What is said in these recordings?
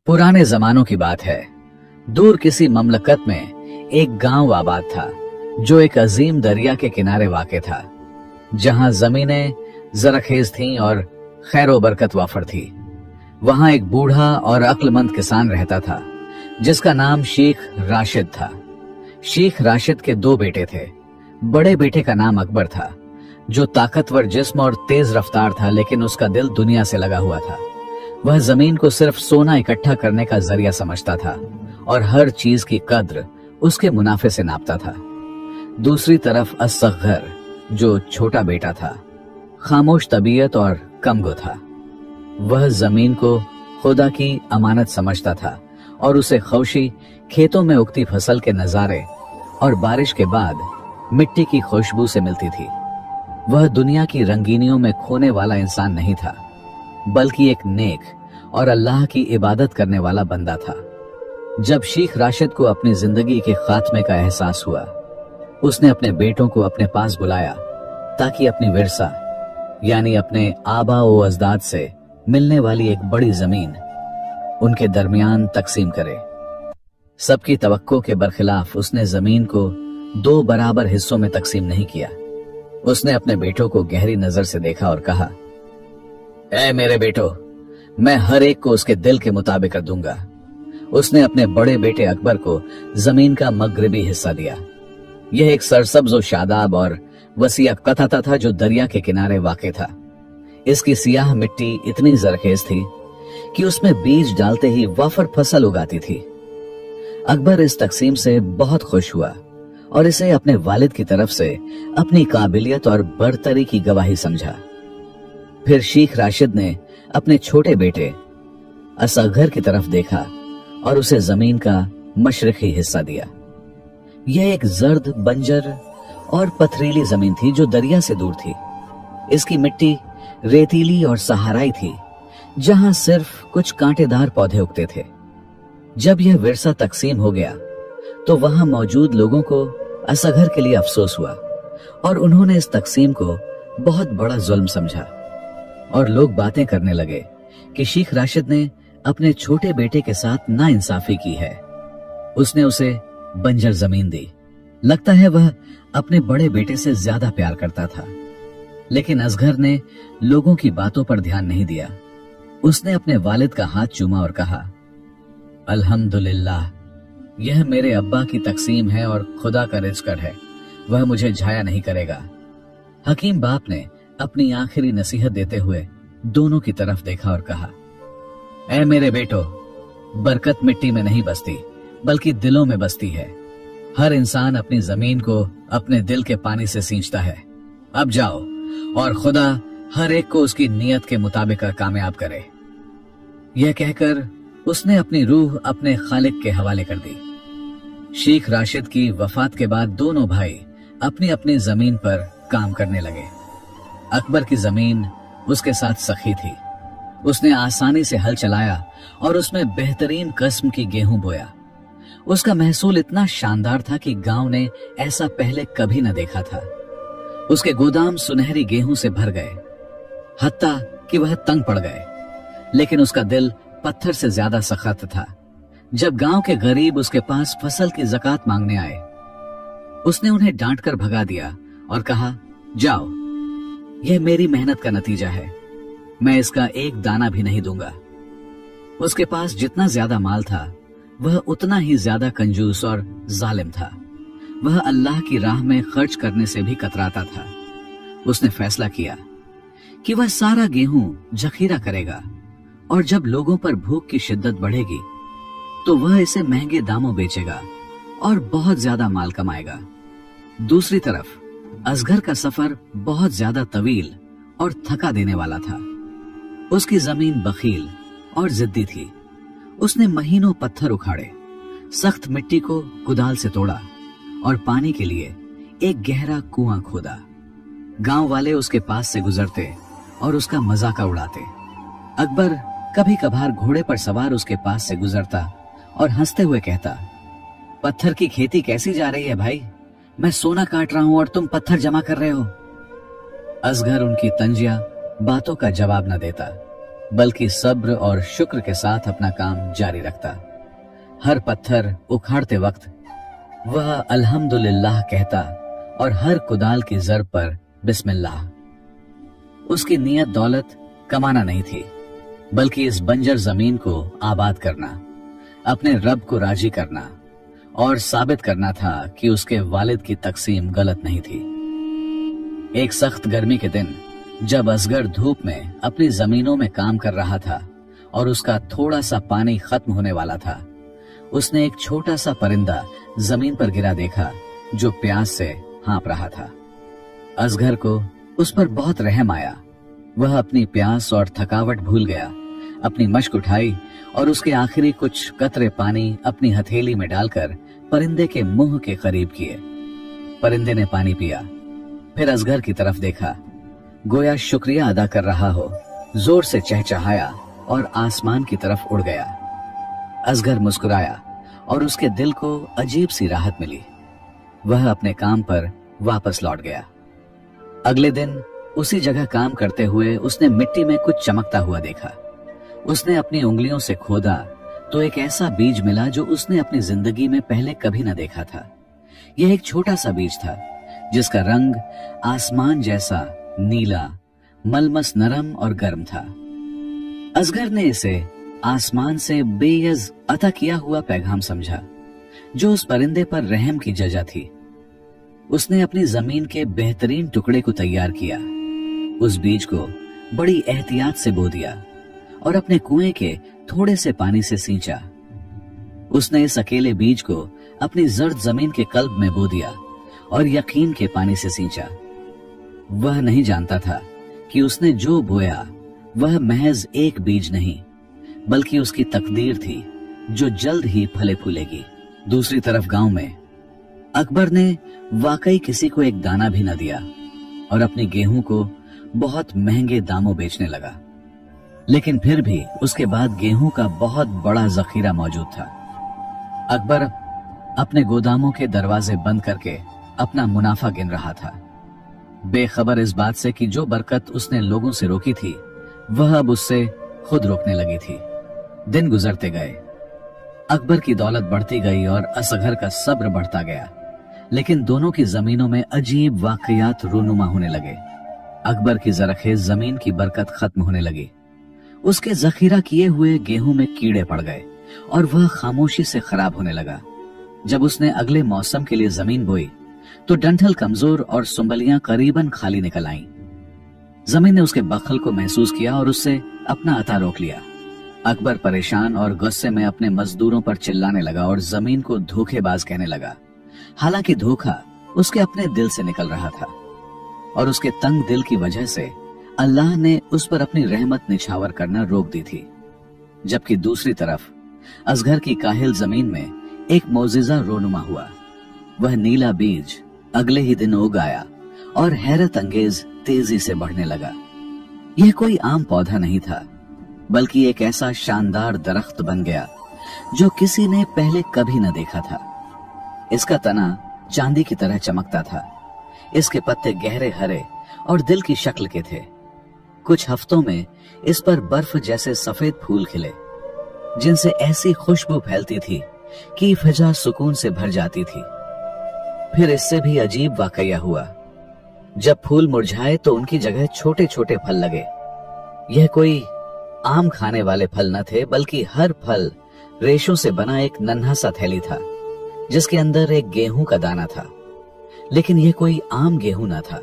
पुराने जमानों की बात है। दूर किसी ममलकत में एक गांव आबाद था जो एक अजीम दरिया के किनारे वाक़ था, जहां जमीनें जरखेज थीं और खैरो बरकत वाफर थी। वहां एक बूढ़ा और अक्लमंद किसान रहता था जिसका नाम शेख राशिद था। शेख राशिद के दो बेटे थे। बड़े बेटे का नाम अकबर था, जो ताकतवर जिस्म और तेज रफ्तार था, लेकिन उसका दिल दुनिया से लगा हुआ था। वह जमीन को सिर्फ सोना इकट्ठा करने का जरिया समझता था और हर चीज की कद्र उसके मुनाफे से नापता था। दूसरी तरफ असग़र, जो छोटा बेटा था, खामोश तबीयत और कमगो था। वह जमीन को खुदा की अमानत समझता था और उसे खौशी खेतों में उगती फसल के नजारे और बारिश के बाद मिट्टी की खुशबू से मिलती थी। वह दुनिया की रंगीनियों में खोने वाला इंसान नहीं था, बल्कि एक नेक और अल्लाह की इबादत करने वाला बंदा था। जब शेख राशिद को अपनी जिंदगी के खात्मे का एहसास हुआ, उसने अपने बेटों को अपने पास बुलाया ताकि अपनी विरसा यानी अपने आबा व अजदाद से मिलने वाली एक बड़ी जमीन उनके दरमियान तकसीम करे। सबकी तवक्को के बरखिलाफ उसने जमीन को दो बराबर हिस्सों में तकसीम नहीं किया। उसने अपने बेटों को गहरी नजर से देखा और कहा, ऐ मेरे बेटो, मैं हर एक को उसके दिल के मुताबिक दूंगा। उसने अपने बड़े बेटे अकबर को जमीन का मगरिबी हिस्सा दिया। यह एक सरसब्ज शादाब और वसीअ कतता था जो दरिया के किनारे वाक़ था। इसकी सियाह मिट्टी इतनी जरखेज थी कि उसमें बीज डालते ही वाफर फसल उगाती थी। अकबर इस तकसीम से बहुत खुश हुआ और इसे अपने वालिद की तरफ से अपनी काबिलियत और बरतरी की गवाही समझा। फिर शेख राशिद ने अपने छोटे बेटे असग़र की तरफ देखा और उसे जमीन का मशरिकी हिस्सा दिया। यह एक जर्द, बंजर और पथरीली जमीन थी जो दरिया से दूर थी। इसकी मिट्टी रेतीली और सहाराई थी, जहां सिर्फ कुछ कांटेदार पौधे उगते थे। जब यह विरसा तकसीम हो गया तो वहां मौजूद लोगों को असग़र के लिए अफसोस हुआ और उन्होंने इस तकसीम को बहुत बड़ा जुल्म समझा और लोग बातें करने लगे कि शेख राशिद ने अपने छोटे बेटे के साथ नाइंसाफी की है। उसने उसे बंजर जमीन दी। लगता है वह अपने बड़े बेटे से ज्यादा प्यार करता था। लेकिन असग़र ने लोगों की बातों पर ध्यान नहीं दिया। उसने अपने वालिद का हाथ चूमा और कहा, अल्हम्दुलिल्लाह, यह मेरे अब्बा की तकसीम है और खुदा का रिज़्क़ है, वह मुझे झाया नहीं करेगा। हकीम बाप ने अपनी आखिरी नसीहत देते हुए दोनों की तरफ देखा और कहा, ऐ मेरे बेटो, बरकत मिट्टी में नहीं बसती बल्कि दिलों में बसती है। हर इंसान अपनी जमीन को अपने दिल के पानी से सींचता है। अब जाओ और खुदा हर एक को उसकी नीयत के मुताबिक कामयाब करे। यह कहकर उसने अपनी रूह अपने खालिक के हवाले कर दी। शेख राशिद की वफात के बाद दोनों भाई अपनी अपनी जमीन पर काम करने लगे। अकबर की जमीन उसके साथ सखी थी। उसने आसानी से हल चलाया और उसमें बेहतरीन किस्म की गेहूं बोया। उसका महसूल इतना शानदार था कि गांव ने ऐसा पहले कभी न देखा था। उसके गोदाम सुनहरी गेहूं से भर गए, हत्ता कि वह तंग पड़ गए। लेकिन उसका दिल पत्थर से ज्यादा सख्त था। जब गांव के गरीब उसके पास फसल की ज़कात मांगने आए, उसने उन्हें डांटकर भगा दिया और कहा, जाओ, यह मेरी मेहनत का नतीजा है, मैं इसका एक दाना भी नहीं दूंगा। उसके पास जितना ज्यादा माल था, वह उतना ही ज्यादा कंजूस और जालिम था। वह अल्लाह की राह में खर्च करने से भी कतराता था। उसने फैसला किया कि वह सारा गेहूं जखीरा करेगा और जब लोगों पर भूख की शिद्दत बढ़ेगी तो वह इसे महंगे दामों बेचेगा और बहुत ज्यादा माल कमाएगा। दूसरी तरफ असग़र का सफर बहुत ज्यादा तवील और थका देने वाला था। उसकी जमीन बखील और जिद्दी थी। उसने महीनों पत्थर उखाड़े, सख्त मिट्टी को कुदाल से तोड़ा और पानी के लिए एक गहरा कुआं खोदा। गांव वाले उसके पास से गुजरते और उसका मजाक उड़ाते। अकबर कभी कभार घोड़े पर सवार उसके पास से गुजरता और हंसते हुए कहता, पत्थर की खेती कैसी जा रही है भाई? मैं सोना काट रहा हूं और तुम पत्थर जमा कर रहे हो। असग़र उनकी तंजिया बातों का जवाब न देता। बल्कि सब्र और शुक्र के साथ अपना काम जारी रखता। हर पत्थर उखाड़ते वक्त वह अल्हम्दुलिल्लाह कहता और हर कुदाल की ज़रब पर बिस्मिल्लाह। उसकी नीयत दौलत कमाना नहीं थी, बल्कि इस बंजर जमीन को आबाद करना, अपने रब को राजी करना और साबित करना था कि उसके वालिद की तकसीम गलत नहीं थी। एक सख्त गर्मी के दिन जब असगर धूप में अपनी जमीनों में काम कर रहा था और उसका थोड़ा सा पानी खत्म होने वाला था, उसने एक छोटा सा परिंदा जमीन पर गिरा देखा जो प्यास से हाँप रहा था। असगर को उस पर बहुत रहम आया। वह अपनी प्यास और थकावट भूल गया, अपनी मशक उठाई और उसके आखिरी कुछ कतरे पानी अपनी हथेली में डालकर परिंदे के मुंह के करीब किए। परिंदे ने पानी पिया, फिर असगर की तरफ देखा, गोया शुक्रिया अदा कर रहा हो, जोर से चहचहाया और आसमान की तरफ उड़ गया। असगर मुस्कुराया और उसके दिल को अजीब सी राहत मिली। वह अपने काम पर वापस लौट गया। अगले दिन उसी जगह काम करते हुए उसने मिट्टी में कुछ चमकता हुआ देखा। उसने अपनी उंगलियों से खोदा तो एक ऐसा बीज मिला जो उसने अपनी जिंदगी में पहले कभी न देखा था। यह एक छोटा सा बीज था जिसका रंग आसमान जैसा नीला, मलमस नरम और गर्म था। असगर ने इसे आसमान से बेयज अता किया हुआ पैगाम समझा जो उस परिंदे पर रहम की जजा थी। उसने अपनी जमीन के बेहतरीन टुकड़े को तैयार किया, उस बीज को बड़ी एहतियात से बो दिया और अपने कुएं के थोड़े से पानी से सींचा। उसने इस अकेले बीज को अपनी जर्द जमीन के कल्ब में बो दिया और यकीन के पानी से सींचा। वह नहीं जानता था कि उसने जो बोया वह महज एक बीज नहीं, बल्कि उसकी तकदीर थी जो जल्द ही फले फूलेगी। दूसरी तरफ गांव में अकबर ने वाकई किसी को एक दाना भी न दिया और अपनी गेहूं को बहुत महंगे दामों बेचने लगा। लेकिन फिर भी उसके बाद गेहूं का बहुत बड़ा जखीरा मौजूद था। अकबर अपने गोदामों के दरवाजे बंद करके अपना मुनाफा गिन रहा था, बेखबर इस बात से कि जो बरकत उसने लोगों से रोकी थी वह अब उससे खुद रोकने लगी थी। दिन गुजरते गए, अकबर की दौलत बढ़ती गई और असगर का सब्र बढ़ता गया, लेकिन दोनों की जमीनों में अजीब वाकयात रूनुमा होने लगे। अकबर की जरखेज जमीन की बरकत खत्म होने लगी। उसके जखीरा किए हुए गेहूं में कीड़े पड़ गए और वह खामोशी से खराब होने लगा। जब उसने अगले मौसम के लिए जमीन बोई तो डंठल कमजोर और सुंबलियां करीबन खाली निकल आईं। जमीन ने उसके बखल को महसूस किया और उससे अपना अता रोक लिया। अकबर परेशान और गुस्से में अपने मजदूरों पर चिल्लाने लगा और जमीन को धोखेबाज कहने लगा। हालांकि धोखा उसके अपने दिल से निकल रहा था और उसके तंग दिल की वजह से अल्लाह ने उस पर अपनी रहमत निछावर करना रोक दी थी। जबकि दूसरी तरफ असगर की काहिल जमीन में एक मौजिजा रोनुमा हुआ। वह नीला बीज अगले ही दिन उग आया और हैरत अंगेज तेजी से बढ़ने लगा। यह कोई आम पौधा नहीं था, बल्कि एक ऐसा शानदार दरख्त बन गया जो किसी ने पहले कभी न देखा था। इसका तना चांदी की तरह चमकता था। इसके पत्ते गहरे हरे और दिल की शक्ल के थे। कुछ हफ्तों में इस पर बर्फ जैसे सफेद फूल खिले, जिनसे ऐसी खुशबू फैलती थी कि फिजा सुकून से भर जाती थी। फिर इससे भी अजीब वाकया हुआ। जब फूल मुरझाए तो उनकी जगह छोटे छोटे फल लगे। यह कोई आम खाने वाले फल न थे, बल्कि हर फल रेशों से बना एक नन्हा सा थैली था जिसके अंदर एक गेहूं का दाना था। लेकिन यह कोई आम गेहूं न था।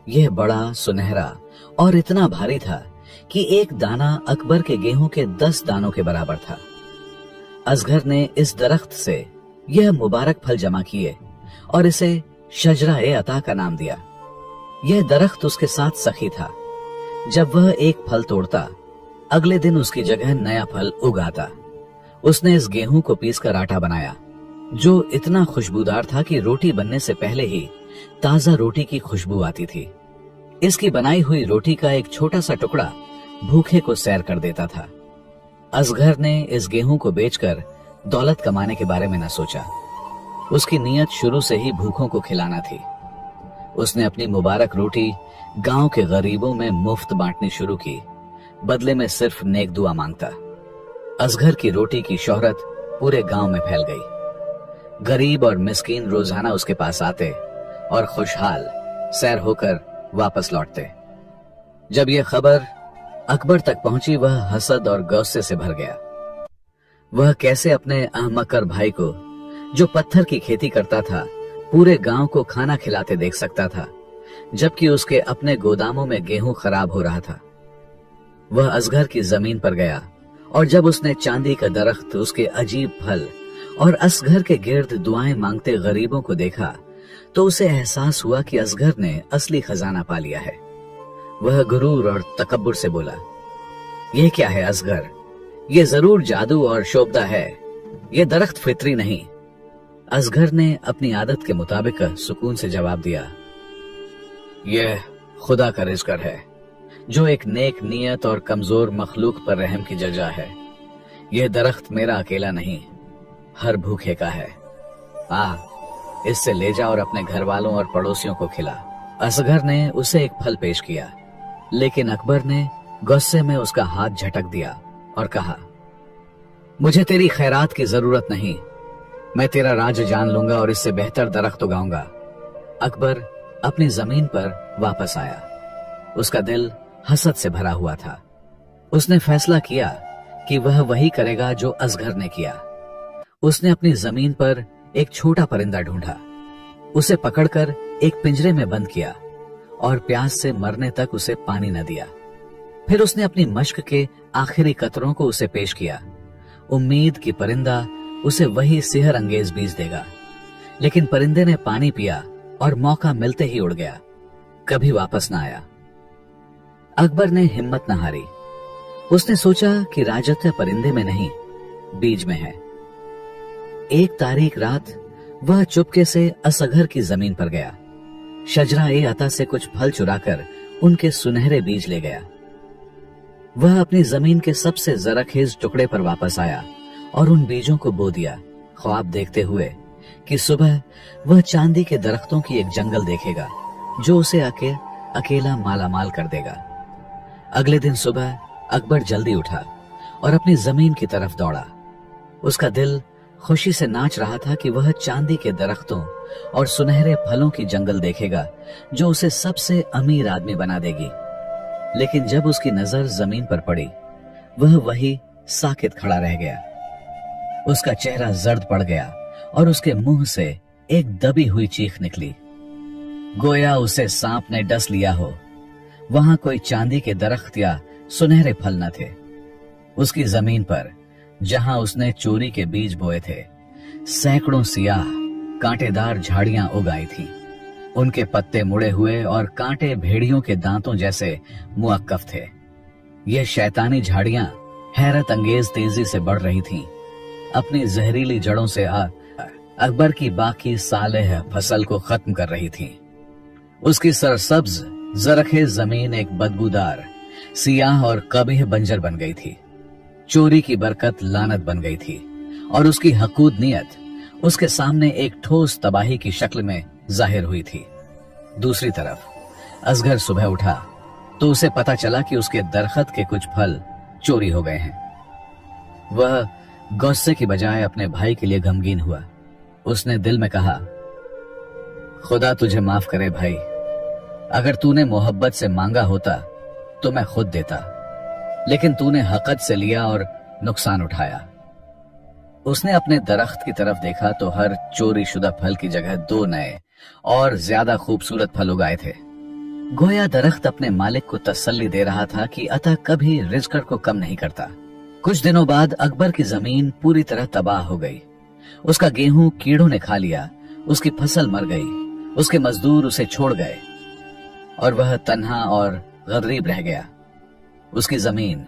यह बड़ा, सुनहरा और इतना भारी था कि एक दाना अकबर के गेहूं के 10 दानों के बराबर था। असगर ने इस दरख्त से यह मुबारक फल जमा किए और इसे शजरा-ए-अता का नाम दिया। यह दरख्त उसके साथ सखी था। जब वह एक फल तोड़ता, अगले दिन उसकी जगह नया फल उगाता। उसने इस गेहूं को पीसकर आटा बनाया जो इतना खुशबूदार था कि रोटी बनने से पहले ही ताजा रोटी की खुशबू आती थी। इसकी बनाई हुई रोटी का एक छोटा सा टुकड़ा भूखे को सैर कर देता था। असगर ने इस गेहूं को बेचकर दौलत कमाने के बारे में न सोचा। उसकी नीयत शुरू से ही भूखों को खिलाना थी। उसने अपनी मुबारक रोटी गांव के गरीबों में मुफ्त बांटनी शुरू की बदले में सिर्फ नेक दुआ मांगता। असगर की रोटी की शोहरत पूरे गांव में फैल गई। गरीब और मिस्कीन रोजाना उसके पास आते और खुशहाल सैर होकर वापस लौटते। जब यह खबर अकबर तक पहुंची, वह हसद और गुस्से से भर गया। वह कैसे अपने अहमकर भाई को, जो पत्थर की खेती करता था, पूरे गांव को खाना खिलाते देख सकता था, जबकि उसके अपने गोदामों में गेहूं खराब हो रहा था। वह असगर की जमीन पर गया और जब उसने चांदी का दरख्त, उसके अजीब फल और असगर के गिर्द दुआएं मांगते गरीबों को देखा, तो उसे एहसास हुआ कि असगर ने असली खजाना पा लिया है। वह गुरूर और तकब्बुर से बोला, यह क्या है असगर? यह जरूर जादू और शोभा है, यह दरख्त फितरी नहीं। असगर ने अपनी आदत के मुताबिक सुकून से जवाब दिया, यह खुदा का रिज़्क़ है, जो एक नेक नियत और कमजोर मखलूक पर रहम की जजा है। यह दरख्त मेरा अकेला नहीं, हर भूखे का है। इससे ले जा और अपने घर वालों और पड़ोसियों को खिला। असगर ने उसे एक फल पेश किया, लेकिन अकबर ने गुस्से में उसका हाथ झटक दिया और कहा, मुझे तेरी खैरात की जरूरत नहीं, मैं तेरा राज जान लूंगा और इससे बेहतर दरख्त उगाऊंगा। अकबर अपनी जमीन पर वापस आया। उसका दिल हसद से भरा हुआ था। उसने फैसला किया कि वह वही करेगा जो असगर ने किया। उसने अपनी जमीन पर एक छोटा परिंदा ढूंढा, उसे पकड़कर एक पिंजरे में बंद किया और प्यास से मरने तक उसे पानी न दिया। फिर उसने अपनी मश्क के आखिरी कतरों को उसे पेश किया, उम्मीद कि परिंदा उसे वही सिहर अंगेज बीज देगा। लेकिन परिंदे ने पानी पिया और मौका मिलते ही उड़ गया, कभी वापस न आया। अकबर ने हिम्मत न हारी। उसने सोचा कि राजत्व परिंदे में नहीं, बीज में है। एक तारीख रात वह चुपके से असगर की जमीन पर गया। शजरा-ए-अता से कुछ फल चुराकर उनके सुनहरे बीज ले गया। वह अपनी जमीन के सबसे जराखेज टुकड़े पर वापस आया और उन बीजों को बो दिया, ख्वाब देखते हुए कि सुबह वह चांदी के दरख्तों की एक जंगल देखेगा जो उसे अकेला मालामाल कर देगा। अगले दिन सुबह अकबर जल्दी उठा और अपनी जमीन की तरफ दौड़ा। उसका दिल खुशी से नाच रहा था कि वह चांदी के दरख्तों और सुनहरे फलों की जंगल देखेगा जो उसे सबसे अमीर आदमी बना देगी। लेकिन जब उसकी नजर जमीन पर पड़ी, वह वही साकित खड़ा रह गया। उसका चेहरा जर्द पड़ गया और उसके मुंह से एक दबी हुई चीख निकली, गोया उसे सांप ने डस लिया हो। वहां कोई चांदी के दरख्त या सुनहरे फल न थे। उसकी जमीन पर, जहां उसने चोरी के बीज बोए थे, सैकड़ों सियाह कांटेदार झाड़ियां उगाई थीं। उनके पत्ते मुड़े हुए और कांटे भेड़ियों के दांतों जैसे मुअक्कफ थे। ये शैतानी झाड़ियां हैरत अंगेज तेजी से बढ़ रही थीं। अपनी जहरीली जड़ों से अकबर की बाकी सालेह फसल को खत्म कर रही थीं। उसकी सरसब्ज जरखेज जमीन एक बदबूदार, सियाह और कबीह बंजर बन गई थी। चोरी की बरकत लानत बन गई थी और उसकी हकूद नियत उसके सामने एक ठोस तबाही की शक्ल में जाहिर हुई थी। दूसरी तरफ असगर सुबह उठा तो उसे पता चला कि उसके दरख्त के कुछ फल चोरी हो गए हैं। वह गुस्से की बजाय अपने भाई के लिए गमगीन हुआ। उसने दिल में कहा, खुदा तुझे माफ करे भाई, अगर तूने मोहब्बत से मांगा होता तो मैं खुद देता, लेकिन तूने हक़त से लिया और नुकसान उठाया। उसने अपने दरख्त की तरफ देखा तो हर चोरी शुदा फल की जगह 2 नए और ज्यादा खूबसूरत फल उगाए थे। गोया दरख्त अपने मालिक को तसल्ली दे रहा था कि अता कभी रिज़्क़ को कम नहीं करता। कुछ दिनों बाद अकबर की जमीन पूरी तरह तबाह हो गई। उसका गेहूं कीड़ों ने खा लिया, उसकी फसल मर गई, उसके मजदूर उसे छोड़ गए और वह तन्हा और गरीब रह गया। उसकी जमीन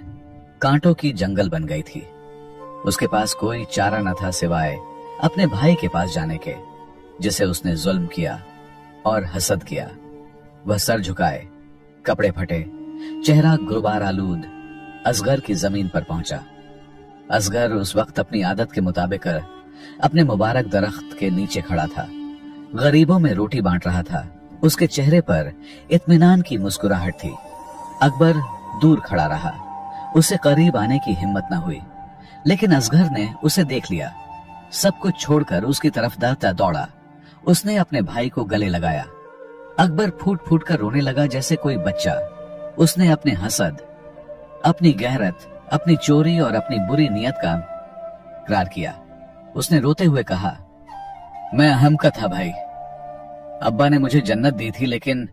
कांटों की जंगल बन गई थी। उसके पास कोई चारा न था सिवाय अपने भाई के पास जाने के, जिसे उसने जुल्म किया और हसद किया। वह सर झुकाए, कपड़े फटे, चेहरा गुबार आलूद असगर की जमीन पर पहुंचा। असगर उस वक्त अपनी आदत के मुताबिक अपने मुबारक दरख्त के नीचे खड़ा था, गरीबों में रोटी बांट रहा था। उसके चेहरे पर इत्मीनान की मुस्कुराहट थी। अकबर दूर खड़ा रहा, उसे करीब आने की हिम्मत न हुई, लेकिन असगर ने उसे देख लिया। सब कुछ छोड़कर उसकी तरफ डरता दौड़ा। उसने अपने भाई को गले लगाया। अकबर फूट फूट कर रोने लगा जैसे कोई बच्चा। उसने अपने हसद, अपनी गैरत, अपनी चोरी और अपनी बुरी नियत का इकरार किया। उसने रोते हुए कहा, मैं अहम का था भाई। अब्बा ने मुझे जन्नत दी थी, लेकिन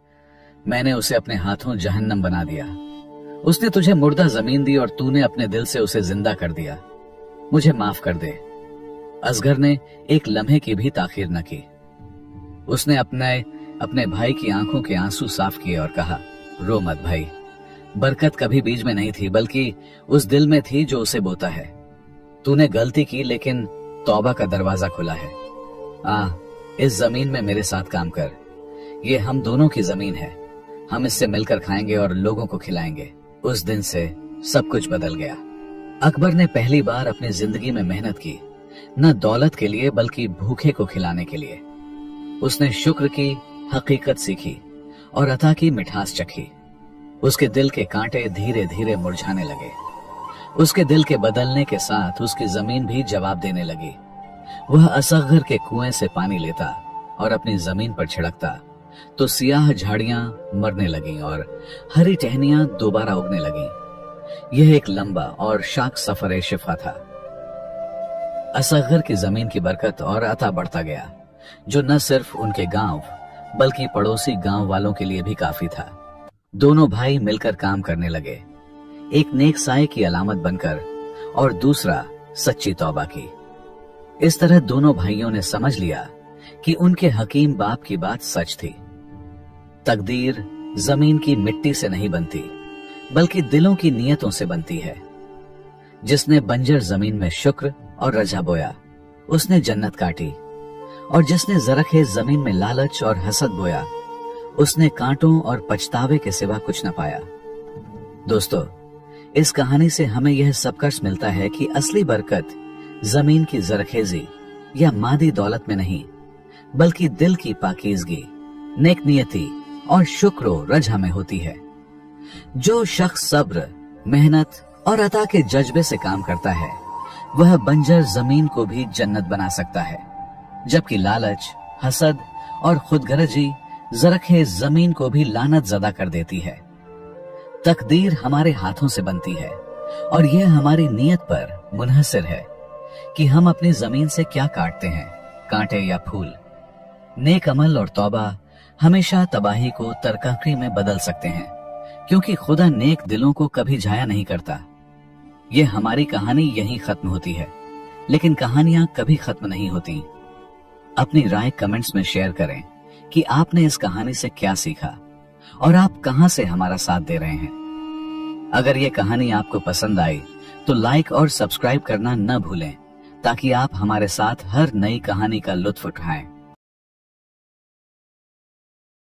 मैंने उसे अपने हाथों जहन्नम बना दिया। उसने तुझे मुर्दा जमीन दी और तूने अपने दिल से उसे जिंदा कर दिया। मुझे माफ कर दे। असगर ने एक लम्हे की भी ताखीर न की। उसने अपने भाई की आंखों के आंसू साफ किए और कहा, रो मत भाई। बरकत कभी बीज में नहीं थी, बल्कि उस दिल में थी जो उसे बोता है। तूने गलती की, लेकिन तौबा का दरवाजा खुला है। इस जमीन में मेरे साथ काम कर। ये हम दोनों की जमीन है। हम इससे मिलकर खाएंगे और लोगों को खिलाएंगे। उस दिन से सब कुछ बदल गया। अकबर ने पहली बार अपनी जिंदगी में मेहनत की, न दौलत के लिए बल्कि भूखे को खिलाने के लिए। उसने शुक्र की हकीकत सीखी और अता की मिठास चखी। उसके दिल के कांटे धीरे धीरे मुरझाने लगे। उसके दिल के बदलने के साथ उसकी जमीन भी जवाब देने लगी। वह असगर के कुएं से पानी लेता और अपनी जमीन पर छिड़कता तो सियाह झाड़ियां मरने लगीं और हरी टहनियां दोबारा उगने लगीं। यह एक लंबा और शाक सफर शिफा था। असगर की जमीन की बरकत और अता बढ़ता गया, जो न सिर्फ उनके गांव बल्कि पड़ोसी गांव वालों के लिए भी काफी था। दोनों भाई मिलकर काम करने लगे, एक नेक साए की अलामत बनकर और दूसरा सच्ची तौबा की। इस तरह दोनों भाइयों ने समझ लिया कि उनके हकीम बाप की बात सच थी। तकदीर जमीन की मिट्टी से नहीं बनती, बल्कि दिलों की नियतों से बनती है। जिसने बंजर जमीन में शुक्र और रजा बोया, उसने जन्नत काटी, और जिसने जरखेज जमीन में लालच और हसद बोया, उसने कांटों और पछतावे के सिवा कुछ न पाया। दोस्तों, इस कहानी से हमें यह सबकर्स मिलता है कि असली बरकत जमीन की जरखेजी या मादी दौलत में नहीं, बल्कि दिल की पाकीज़गी, नेक नियति और शुक्र रजा में होती है। जो शख्स सब्र, मेहनत और अता के जज्बे से काम करता है, वह बंजर जमीन को भी जन्नत बना सकता है, जबकि लालच, हसद और खुदगर्जी जरखेज जमीन को भी लानत ज़दा कर देती है। तकदीर हमारे हाथों से बनती है और यह हमारी नियत पर मुनहसर है कि हम अपनी जमीन से क्या काटते हैं, कांटे या फूल। नेक अमल और तौबा हमेशा तबाही को तरक्की में बदल सकते हैं, क्योंकि खुदा नेक दिलों को कभी जाया नहीं करता। यह हमारी कहानी यहीं खत्म होती है, लेकिन कहानियां कभी खत्म नहीं होती। अपनी राय कमेंट्स में शेयर करें कि आपने इस कहानी से क्या सीखा और आप कहां से हमारा साथ दे रहे हैं। अगर ये कहानी आपको पसंद आई तो लाइक और सब्सक्राइब करना न भूलें, ताकि आप हमारे साथ हर नई कहानी का लुत्फ उठाएं।